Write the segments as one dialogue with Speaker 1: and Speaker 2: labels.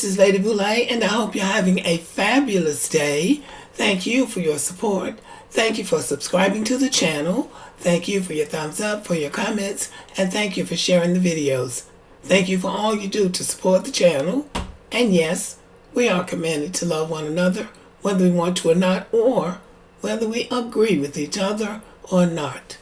Speaker 1: is Lady Boulay, and I hope you're having a fabulous day. Thank you for your support. Thank you for subscribing to the channel. Thank you for your thumbs up, for your comments, and thank you for sharing the videos. Thank you for all you do to support the channel. And yes, we are commanded to love one another, whether we want to or not, or whether we agree with each other or not.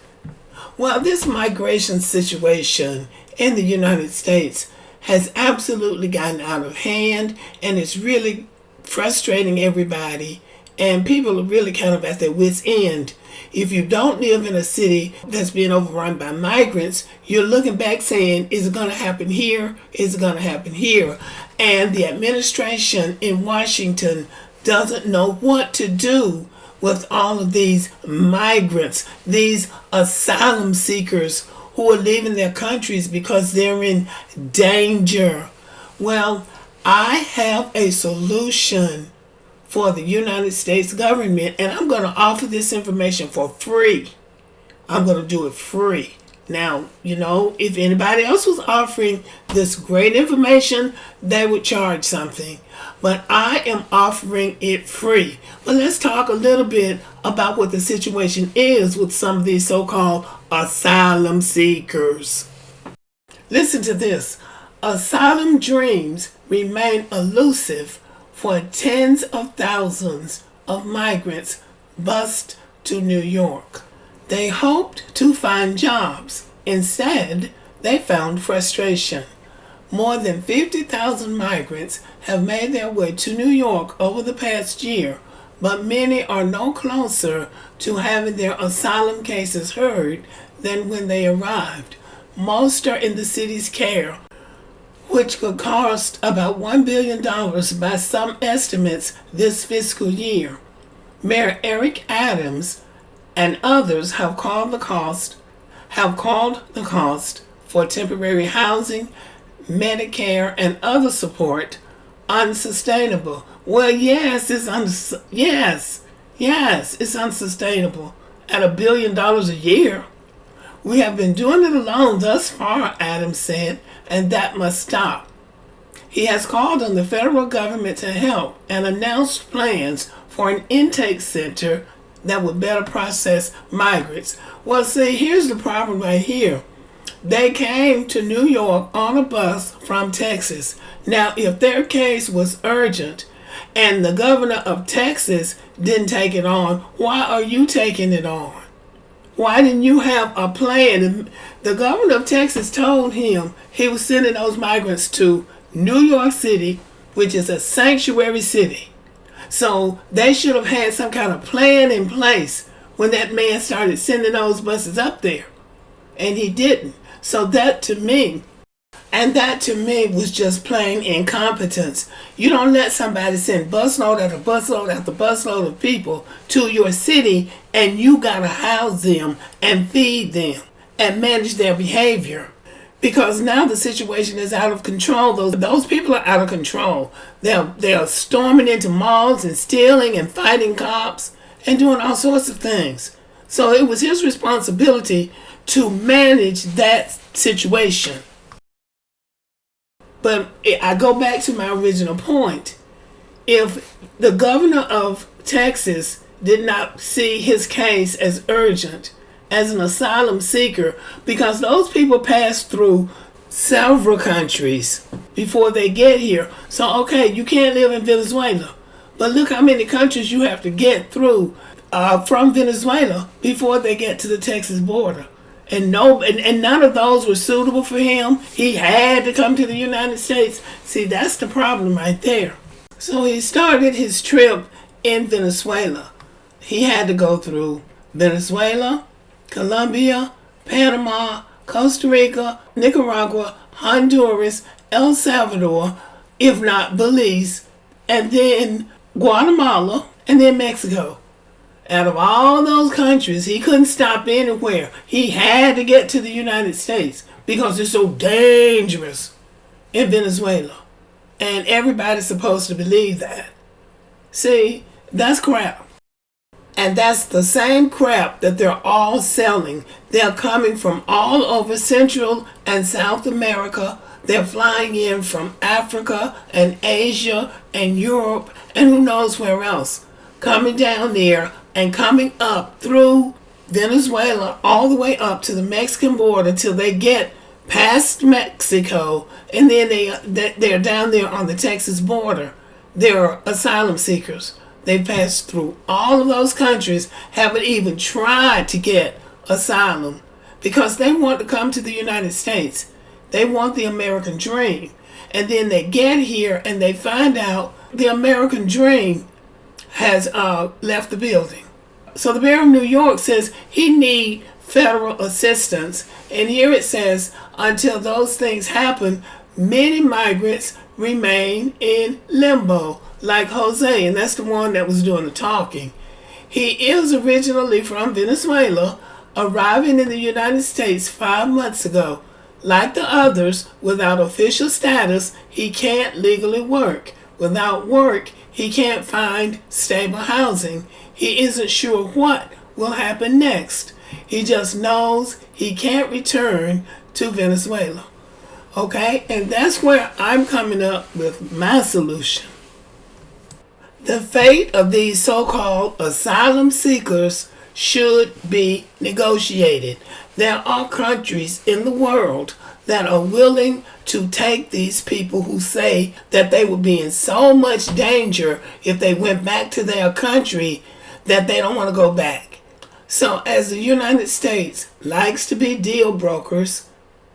Speaker 1: Well, this migration situation in the United States has absolutely gotten out of hand, and it's really frustrating everybody, and people are really kind of at their wits' end. If you don't live in a city that's being overrun by migrants, you're looking back saying, is it going to happen here? Is it going to happen here? And the administration in Washington doesn't know what to do with all of these migrants, these asylum seekers who are leaving their countries because they're in danger. Well, I have a solution for the United States government, and I'm going to offer this information for free. I'm going to do it free. Now, if anybody else was offering this great information, they would charge something. But I am offering it free. But let's talk a little bit about what the situation is with some of these so-called asylum seekers. Listen to this. Asylum dreams remain elusive for tens of thousands of migrants bused to New York. They hoped to find jobs. Instead, they found frustration. More than 50,000 migrants have made their way to New York over the past year, but many are no closer to having their asylum cases heard than when they arrived. Most are in the city's care, which could cost about $1 billion by some estimates this fiscal year. Mayor Eric Adams and others have called the cost for temporary housing, Medicare, and other support unsustainable. Well, yes, it's unsustainable at $1 billion a year. We have been doing it alone thus far, Adams said, and that must stop. He has called on the federal government to help and announced plans for an intake center that would better process migrants. Well, see, here's the problem right here. They came to New York on a bus from Texas. Now, if their case was urgent and the governor of Texas didn't take it on, why are you taking it on? Why didn't you have a plan? The governor of Texas told him he was sending those migrants to New York City, which is a sanctuary city. So they should have had some kind of plan in place when that man started sending those buses up there. And he didn't. So that to me was just plain incompetence. You don't let somebody send busload after busload after busload of people to your city, and you gotta house them and feed them and manage their behavior. Because now the situation is out of control. Those people are out of control. They're storming into malls and stealing and fighting cops and doing all sorts of things. So it was his responsibility to manage that situation. But I go back to my original point. If the governor of Texas did not see his case as urgent, as an asylum seeker, because those people pass through several countries before they get here. So, okay, you can't live in Venezuela, but look how many countries you have to get through from Venezuela before they get to the Texas border. And none of those were suitable for him. He had to come to the United States. See, that's the problem right there. So he started his trip in Venezuela. He had to go through Venezuela, Colombia, Panama, Costa Rica, Nicaragua, Honduras, El Salvador, if not Belize, and then Guatemala, and then Mexico. Out of all those countries, he couldn't stop anywhere. He had to get to the United States because it's so dangerous in Venezuela. And everybody's supposed to believe that. See, that's crap. And that's the same crap that they're all selling. They're coming from all over Central and South America, They're flying in from Africa and Asia and Europe and who knows where else. Coming down there and coming up through Venezuela all the way up to the Mexican border till they get past Mexico, and then they're down there on the Texas border. They're asylum seekers. They passed through all of those countries, haven't even tried to get asylum because they want to come to the United States. They want the American dream. And then they get here and they find out the American dream has left the building. So the mayor of New York says he needs federal assistance. And here it says, until those things happen, many migrants remain in limbo, like Jose, and that's the one that was doing the talking. He is originally from Venezuela, arriving in the United States 5 months ago. Like the others, without official status, he can't legally work. Without work, he can't find stable housing. He isn't sure what will happen next. He just knows he can't return to Venezuela. Okay? And that's where I'm coming up with my solution. The fate of these so-called asylum seekers should be negotiated. There are countries in the world that are willing to take these people who say that they would be in so much danger if they went back to their country that they don't want to go back. So as the United States likes to be deal brokers,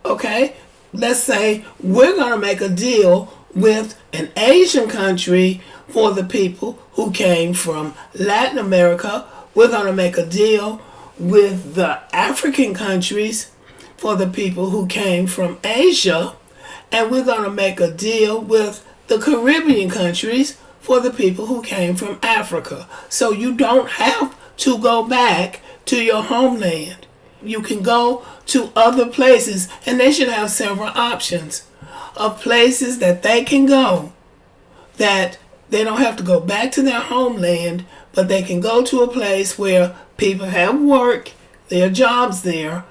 Speaker 1: okay, let's say we're going to make a deal with an Asian country for the people who came from Latin America. We're going to make a deal with the African countries for the people who came from Asia. And we're going to make a deal with the Caribbean countries for the people who came from Africa. So you don't have to go back to your homeland. You can go to other places, and they should have several options of places that they can go, that they don't have to go back to their homeland, but they can go to a place where people have work, there are jobs there,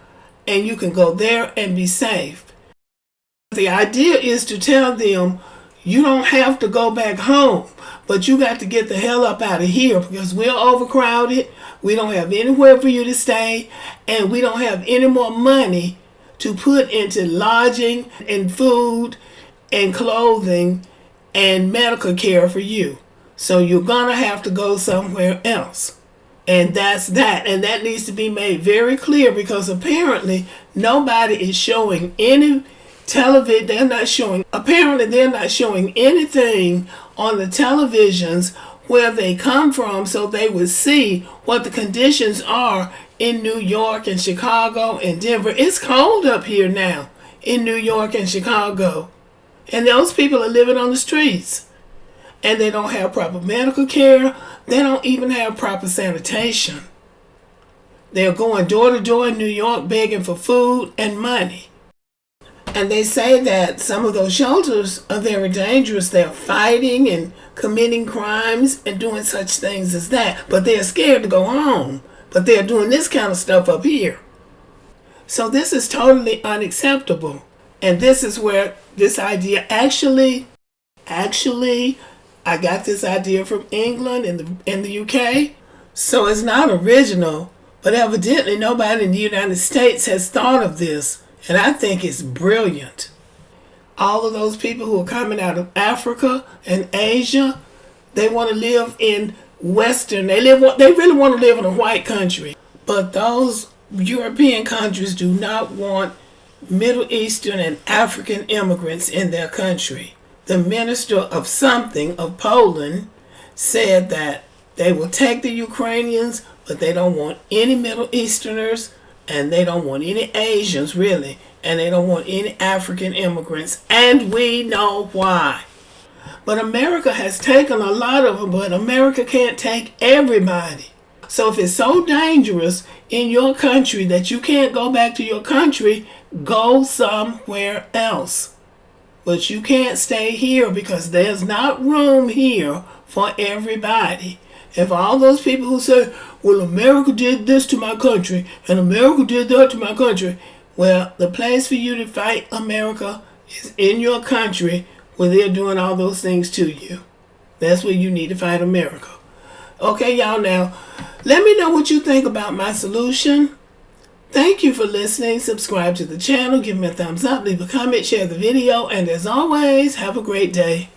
Speaker 1: and you can go there and be safe. The idea is to tell them, you don't have to go back home, but you got to get the hell up out of here because we're overcrowded, we don't have anywhere for you to stay, and we don't have any more money to put into lodging and food and clothing and medical care for you. So you're going to have to go somewhere else. And that's that. And that needs to be made very clear because apparently nobody is showing any television. Apparently they're not showing anything on the televisions where they come from so they would see what the conditions are in New York and Chicago and Denver. It's cold up here now in New York and Chicago. And those people are living on the streets. And they don't have proper medical care. They don't even have proper sanitation. They're going door to door in New York begging for food and money. And they say that some of those shelters are very dangerous. They're fighting and committing crimes and doing such things as that. But they're scared to go home. But they're doing this kind of stuff up here. So this is totally unacceptable. And this is where this idea actually, I got this idea from England and the UK. So it's not original, but evidently nobody in the United States has thought of this. And I think it's brilliant. All of those people who are coming out of Africa and Asia, they want to live in Western. They really want to live in a white country. But those European countries do not want Middle Eastern and African immigrants in their country. The minister of something of Poland said that they will take the Ukrainians, but they don't want any Middle Easterners, and they don't want any Asians really, and they don't want any African immigrants, and we know why. But America has taken a lot of them, but America can't take everybody. So if it's so dangerous in your country that you can't go back to your country, go somewhere else. But you can't stay here because there's not room here for everybody. If all those people who say, well, America did this to my country and America did that to my country, well, the place for you to fight America is in your country where they're doing all those things to you. That's where you need to fight America. Okay, y'all, now, let me know what you think about my solution. Thank you for listening. Subscribe to the channel. Give me a thumbs up. Leave a comment. Share the video. And as always, have a great day.